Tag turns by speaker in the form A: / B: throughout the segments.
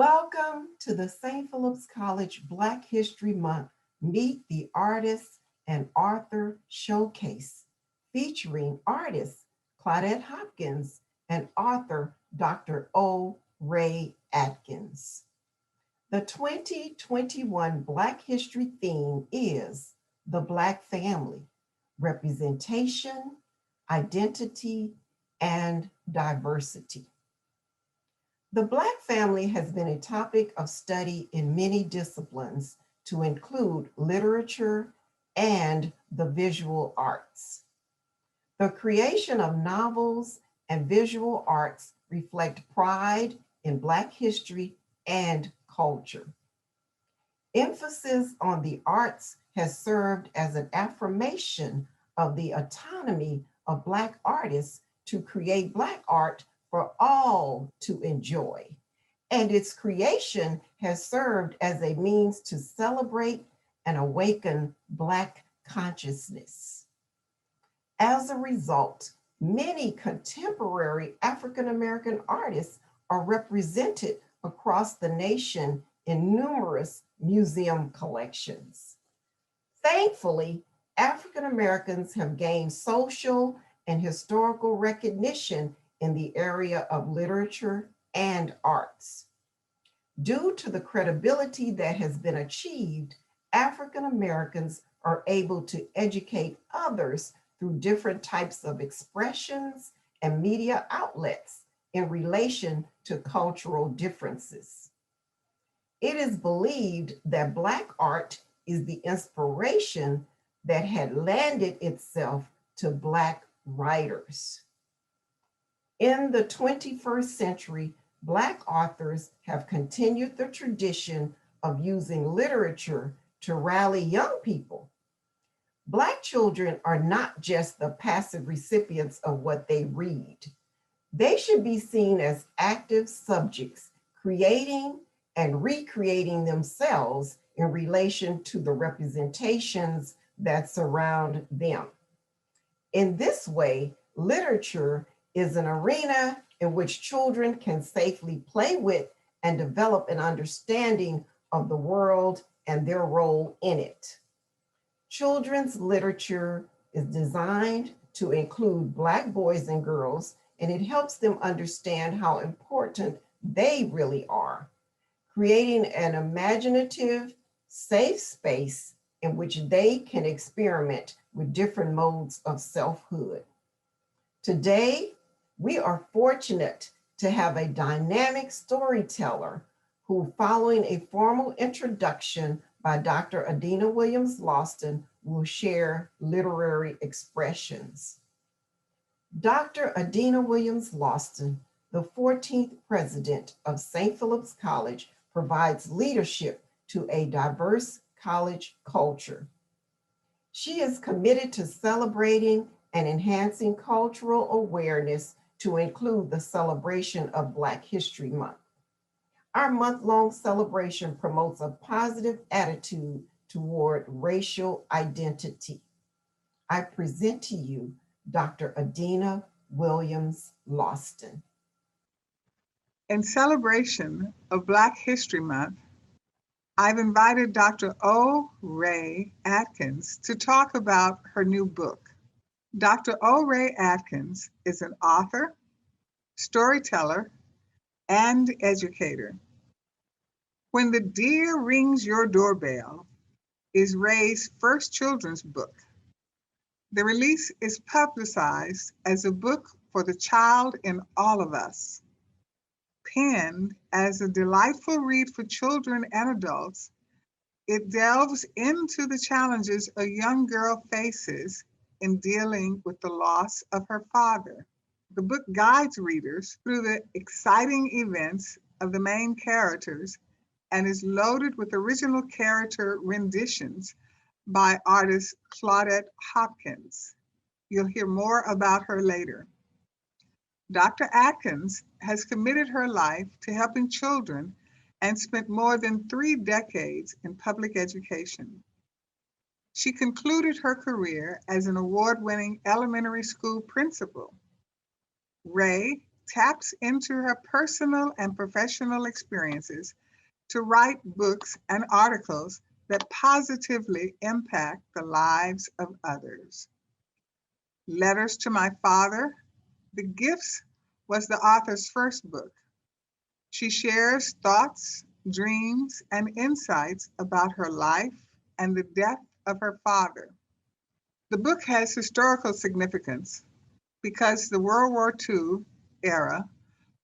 A: Welcome to the St. Philip's College Black History Month Meet the Artists and Author Showcase, featuring artist Claudette Hopkins and author Dr. Raye Adkins. The 2021 Black History theme is the Black Family, Representation, Identity, and Diversity. The Black family has been a topic of study in many disciplines to include literature and the visual arts. The creation of novels and visual arts reflect pride in Black history and culture. Emphasis on the arts has served as an affirmation of the autonomy of Black artists to create Black art for all to enjoy. And its creation has served as a means to celebrate and awaken Black consciousness. As a result, many contemporary African American artists are represented across the nation in numerous museum collections. Thankfully, African Americans have gained social and historical recognition in the area of literature and arts. Due to the credibility that has been achieved, African Americans are able to educate others through different types of expressions and media outlets in relation to cultural differences. It is believed that Black art is the inspiration that had landed itself to Black writers. In the 21st century, Black authors have continued the tradition of using literature to rally young people. Black children are not just the passive recipients of what they read. They should be seen as active subjects, creating and recreating themselves in relation to the representations that surround them. In this way, literature is an arena in which children can safely play with and develop an understanding of the world and their role in it. Children's literature is designed to include Black boys and girls, and it helps them understand how important they really are, creating an imaginative, safe space in which they can experiment with different modes of selfhood. Today, we are fortunate to have a dynamic storyteller who, following a formal introduction by Dr. Adina Williams-Lawson, will share literary expressions. Dr. Adina Williams-Lawson, the 14th president of St. Philip's College, provides leadership to a diverse college culture. She is committed to celebrating and enhancing cultural awareness to include the celebration of Black History Month. Our month-long celebration promotes a positive attitude toward racial identity. I present to you Dr. Adina Williams-Lawson.
B: In celebration of Black History Month, I've invited Dr. Raye Adkins to talk about her new book. Dr. Raye Adkins is an author, storyteller, and educator. When the Deer Rings Your Doorbell is Raye's first children's book. The release is publicized as a book for the child in all of us. Penned as a delightful read for children and adults, it delves into the challenges a young girl faces in dealing with the loss of her father. The book guides readers through the exciting events of the main characters and is loaded with original character renditions by artist Claudette Hopkins. You'll hear more about her later. Dr. Adkins has committed her life to helping children and spent more than 3 decades in public education. She concluded her career as an award-winning elementary school principal. Raye taps into her personal and professional experiences to write books and articles that positively impact the lives of others. Letters to My Father, The Gifts was the author's first book. She shares thoughts, dreams, and insights about her life and the death of her father. The book has historical significance because the World War II era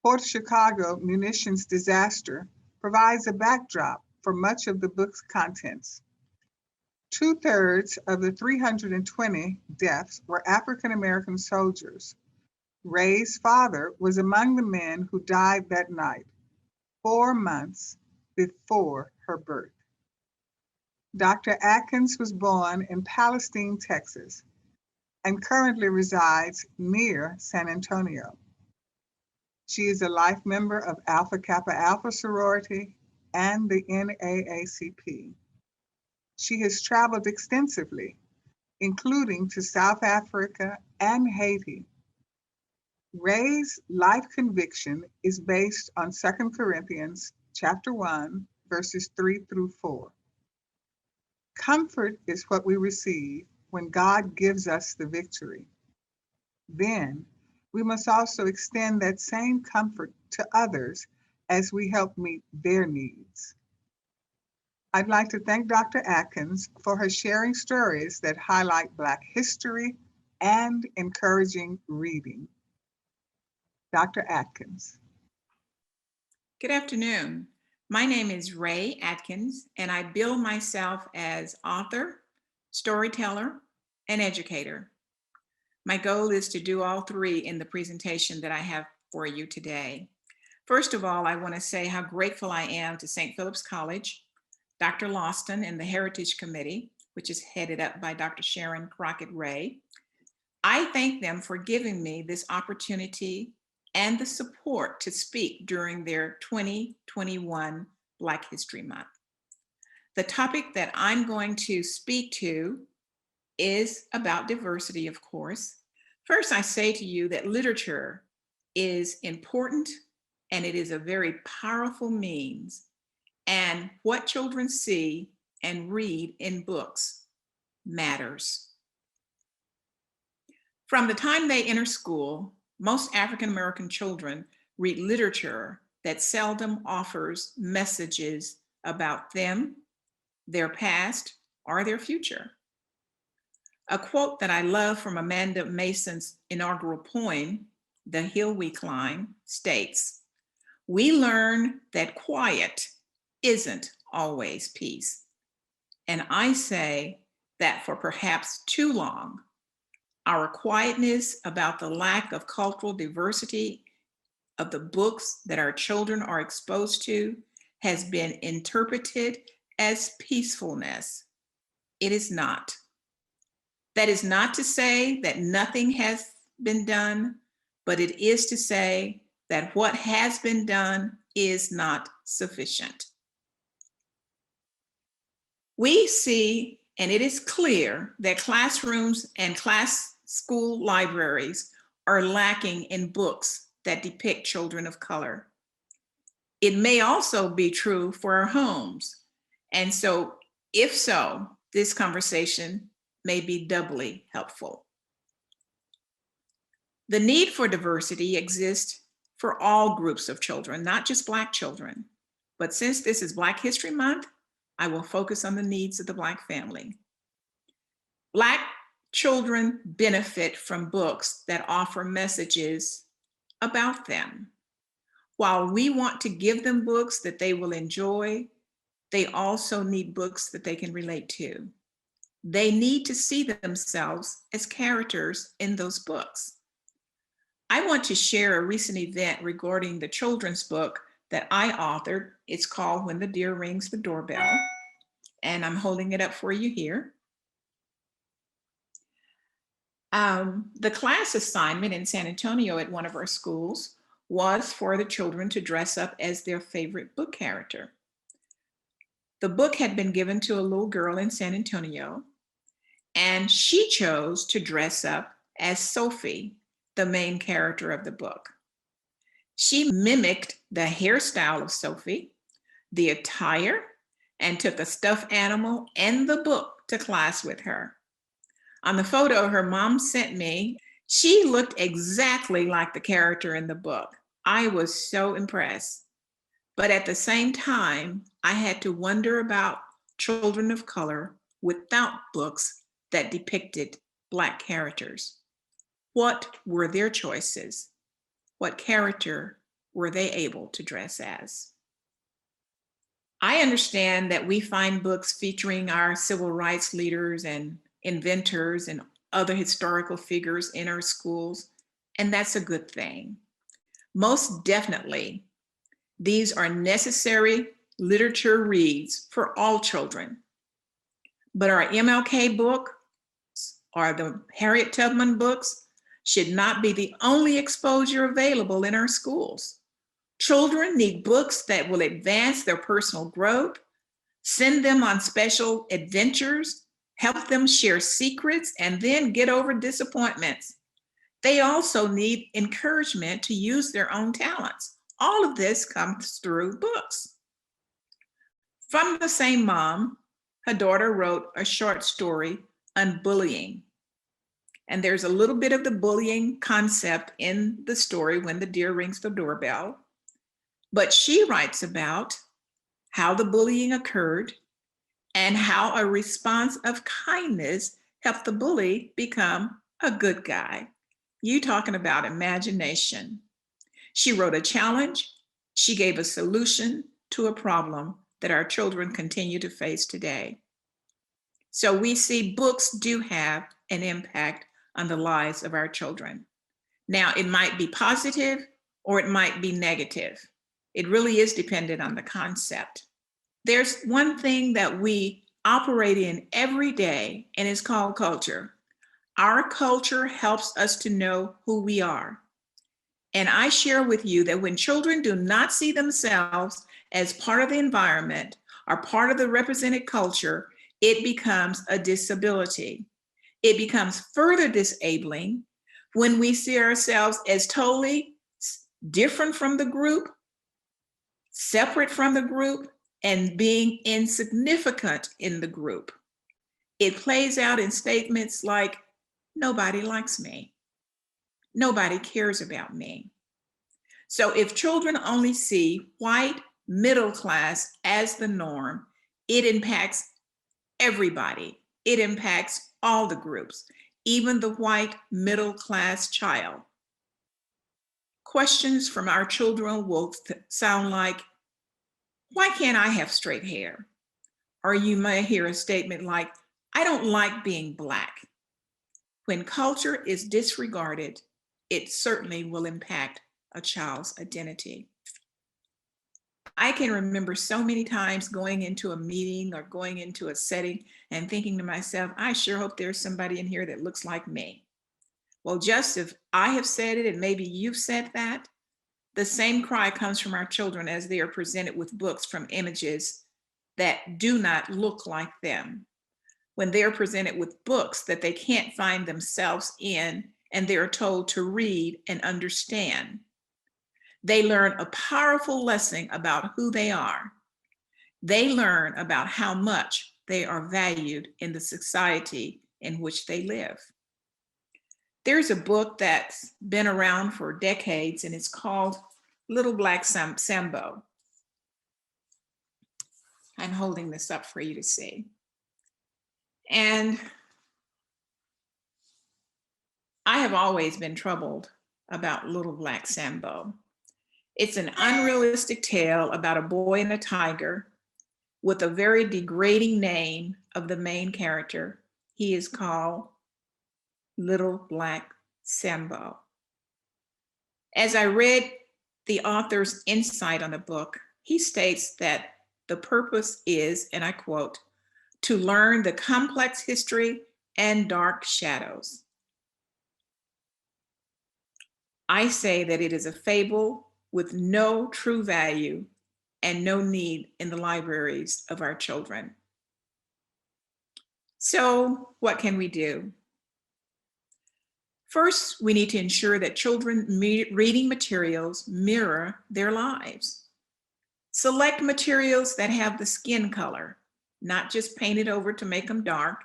B: Fort Chicago munitions disaster provides a backdrop for much of the book's contents. 2/3 of the 320 deaths were African American soldiers. Raye's father was among the men who died that night, 4 months before her birth. Dr. Atkins was born in Palestine, Texas, and currently resides near San Antonio. She is a life member of Alpha Kappa Alpha sorority and the NAACP. She has traveled extensively, including to South Africa and Haiti. Raye's life conviction is based on 2 Corinthians chapter 1, verses 3 through 4. Comfort is what we receive when God gives us the victory. Then we must also extend that same comfort to others as we help meet their needs. I'd like to thank Dr. Atkins for her sharing stories that highlight Black history and encouraging reading. Dr. Atkins.
C: Good afternoon. My name is Raye Adkins, and I bill myself as author, storyteller, and educator. My goal is to do all three in the presentation that I have for you today. First of all, I want to say how grateful I am to St. Philip's College, Dr. Lawston, and the Heritage Committee, which is headed up by Dr. Sharon Crockett Ray. I thank them for giving me this opportunity and the support to speak during their 2021 Black History Month. The topic that I'm going to speak to is about diversity, of course. First, I say to you that literature is important and it is a very powerful means, and what children see and read in books matters. From the time they enter school, most African American children read literature that seldom offers messages about them, their past, or their future. A quote that I love from Amanda Mason's inaugural poem, The Hill We Climb, states, "We learn that quiet isn't always peace." And I say that for perhaps too long, our quietness about the lack of cultural diversity of the books that our children are exposed to has been interpreted as peacefulness. It is not. That is not to say that nothing has been done, but it is to say that what has been done is not sufficient. We see, and it is clear, that classrooms and school libraries are lacking in books that depict children of color. It may also be true for our homes. And so, if so, this conversation may be doubly helpful. The need for diversity exists for all groups of children, not just Black children. But since this is Black History Month, I will focus on the needs of the Black family. Black children benefit from books that offer messages about them. While we want to give them books that they will enjoy, they also need books that they can relate to. They need to see themselves as characters in those books. I want to share a recent event regarding the children's book that I authored. It's called When the Deer Rings the Doorbell, and I'm holding it up for you here. The class assignment in San Antonio at one of our schools was for the children to dress up as their favorite book character. The book had been given to a little girl in San Antonio, and she chose to dress up as Sophie, the main character of the book. She mimicked the hairstyle of Sophie, the attire, and took a stuffed animal and the book to class with her. On the photo her mom sent me, she looked exactly like the character in the book. I was so impressed. But at the same time, I had to wonder about children of color without books that depicted Black characters. What were their choices? What character were they able to dress as? I understand that we find books featuring our civil rights leaders and inventors and other historical figures in our schools, and that's a good thing. Most definitely, these are necessary literature reads for all children. But our MLK book or the Harriet Tubman books should not be the only exposure available in our schools. Children need books that will advance their personal growth, send them on special adventures, help them share secrets, and then get over disappointments. They also need encouragement to use their own talents. All of this comes through books. From the same mom, her daughter wrote a short story on bullying. And there's a little bit of the bullying concept in the story, When the Deer Rings the Doorbell. But she writes about how the bullying occurred and how a response of kindness helped the bully become a good guy. You talking about imagination. She wrote a challenge. She gave a solution to a problem that our children continue to face today. So we see books do have an impact on the lives of our children. Now, it might be positive or it might be negative. It really is dependent on the concept. There's one thing that we operate in every day, and it's called culture. Our culture helps us to know who we are. And I share with you that when children do not see themselves as part of the environment or part of the represented culture, it becomes a disability. It becomes further disabling when we see ourselves as totally different from the group, separate from the group, and being insignificant in the group. It plays out in statements like, nobody likes me. Nobody cares about me. So if children only see white middle class as the norm, it impacts everybody. It impacts all the groups, even the white middle class child. Questions from our children will sound like, why can't I have straight hair? Or you may hear a statement like, I don't like being Black. When culture is disregarded, it certainly will impact a child's identity. I can remember so many times going into a meeting or going into a setting and thinking to myself, I sure hope there's somebody in here that looks like me. Well, just if I have said it and maybe you've said that, the same cry comes from our children as they are presented with books from images that do not look like them. When they're presented with books that they can't find themselves in and they're told to read and understand, they learn a powerful lesson about who they are. They learn about how much they are valued in the society in which they live. There's a book that's been around for decades and it's called Little Black Sambo. I'm holding this up for you to see. And I have always been troubled about Little Black Sambo. It's an unrealistic tale about a boy and a tiger with a very degrading name of the main character. He is called Little Black Sambo. As I read the author's insight on the book, he states that the purpose is, and I quote, to learn the complex history and dark shadows. I say that it is a fable with no true value and no need in the libraries of our children. So what can we do? First, we need to ensure that children reading materials mirror their lives. Select materials that have the skin color, not just painted over to make them dark,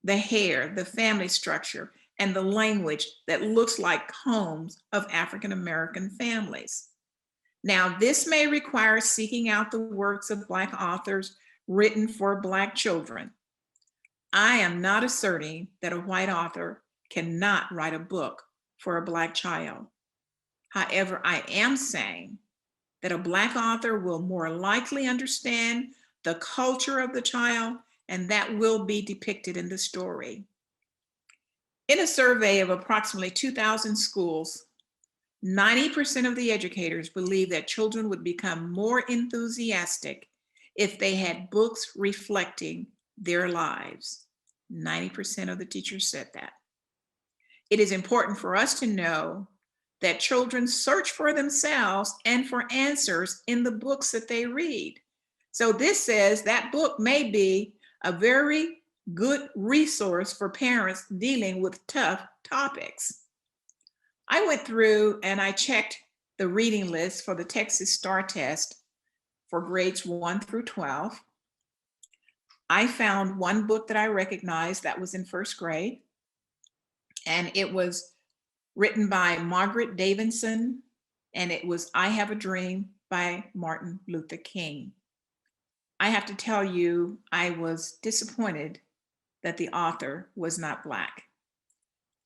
C: the hair, the family structure, and the language that looks like homes of African American families. Now, this may require seeking out the works of Black authors written for Black children. I am not asserting that a white author cannot write a book for a Black child. However, I am saying that a Black author will more likely understand the culture of the child, and that will be depicted in the story. In a survey of approximately 2,000 schools, 90% of the educators believe that children would become more enthusiastic if they had books reflecting their lives. 90% of the teachers said that. It is important for us to know that children search for themselves and for answers in the books that they read. So this says that book may be a very good resource for parents dealing with tough topics. I went through and I checked the reading list for the Texas STAR test for grades 1 through 12. I found one book that I recognized that was in first grade, and it was written by Margaret Davidson, and it was I Have a Dream by Martin Luther King. I have to tell you, I was disappointed that the author was not Black.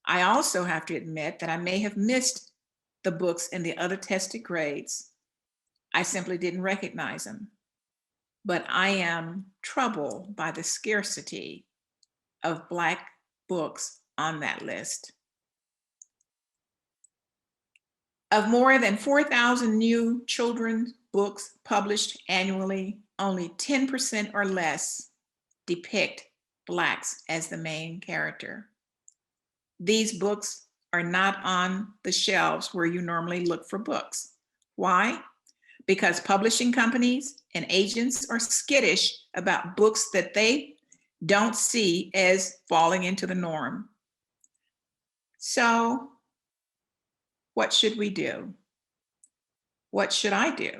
C: I also have to admit that I may have missed the books in the other tested grades. I simply didn't recognize them. But I am troubled by the scarcity of Black books on that list. Of more than 4,000 new children's books published annually, only 10% or less depict Blacks as the main character. These books are not on the shelves where you normally look for books. Why? Because publishing companies and agents are skittish about books that they don't see as falling into the norm. So, what should we do? What should I do?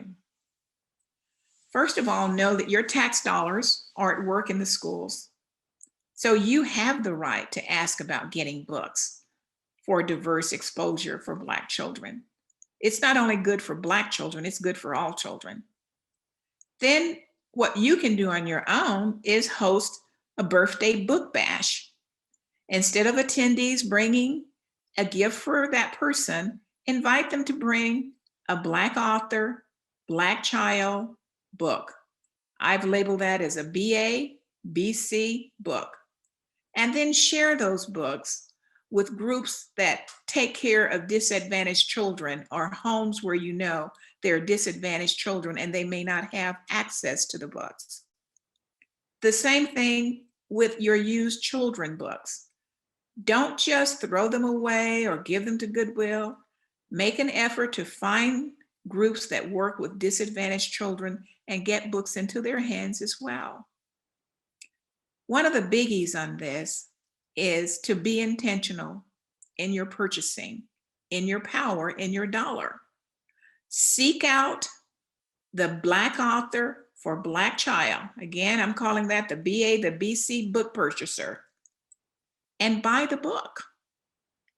C: First of all, know that your tax dollars are at work in the schools. So you have the right to ask about getting books for diverse exposure for Black children. It's not only good for Black children, it's good for all children. Then what you can do on your own is host a birthday book bash. Instead of attendees bringing a gift for that person, invite them to bring a Black author, Black child book. I've labeled that as a BA, BC book. And then share those books with groups that take care of disadvantaged children or homes where you know there are disadvantaged children and they may not have access to the books. The same thing with your used children books. Don't just throw them away or give them to Goodwill. Make an effort to find groups that work with disadvantaged children and get books into their hands as well. One of the biggies on this is to be intentional in your purchasing, in your power, in your dollar. Seek out the Black author for Black child. Again, I'm calling that the BA, the BC book purchaser. And buy the book.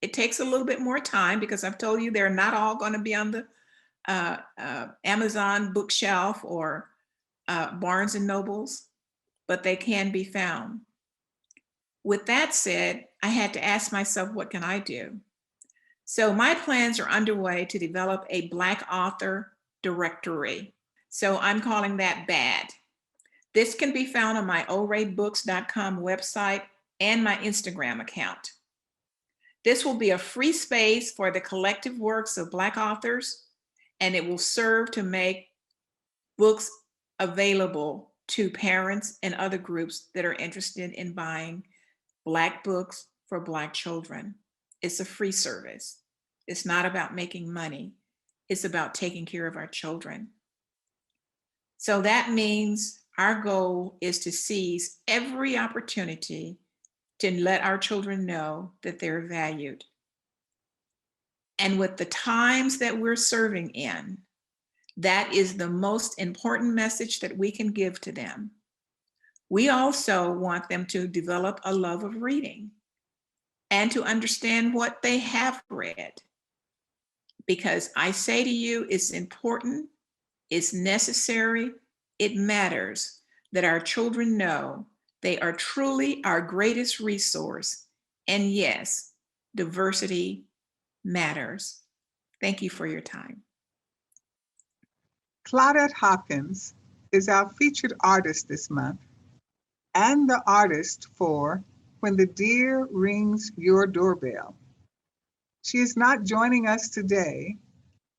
C: It takes a little bit more time because I've told you they're not all going to be on the Amazon bookshelf or Barnes and Nobles, but they can be found. With that said, I had to ask myself, what can I do? So my plans are underway to develop a Black author directory. So I'm calling that BAD. This can be found on my oraybooks.com website and my Instagram account. This will be a free space for the collective works of Black authors, and it will serve to make books available to parents and other groups that are interested in buying Black books for Black children. It's a free service. It's not about making money. It's about taking care of our children. So that means our goal is to seize every opportunity to let our children know that they're valued, And with the times that we're serving in, that is the most important message that we can give to them. We also want them to develop a love of reading and to understand what they have read. Because I say to you, it's important, it's necessary, it matters that our children know they are truly our greatest resource. And yes, diversity matters. Thank you for your time.
B: Claudette Hopkins is our featured artist this month and the artist for When the Deer Rings Your Doorbell. She is not joining us today,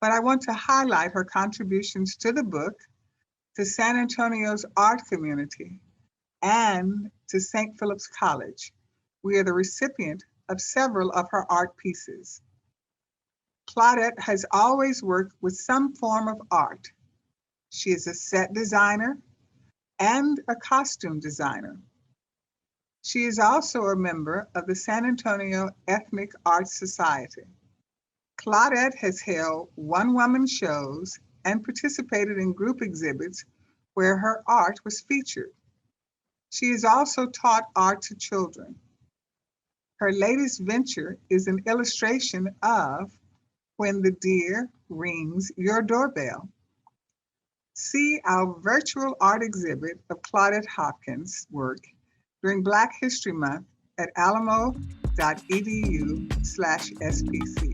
B: but I want to highlight her contributions to the book, to San Antonio's art community, and to St. Philip's College. We are the recipient of several of her art pieces. Claudette has always worked with some form of art. She is a set designer and a costume designer. She is also a member of the San Antonio Ethnic Arts Society. Claudette has held one-woman shows and participated in group exhibits where her art was featured. She has also taught art to children. Her latest venture is an illustration of When the Deer Rings Your Doorbell. See our virtual art exhibit of Claudette Hopkins' work during Black History Month at alamo.edu/SPC.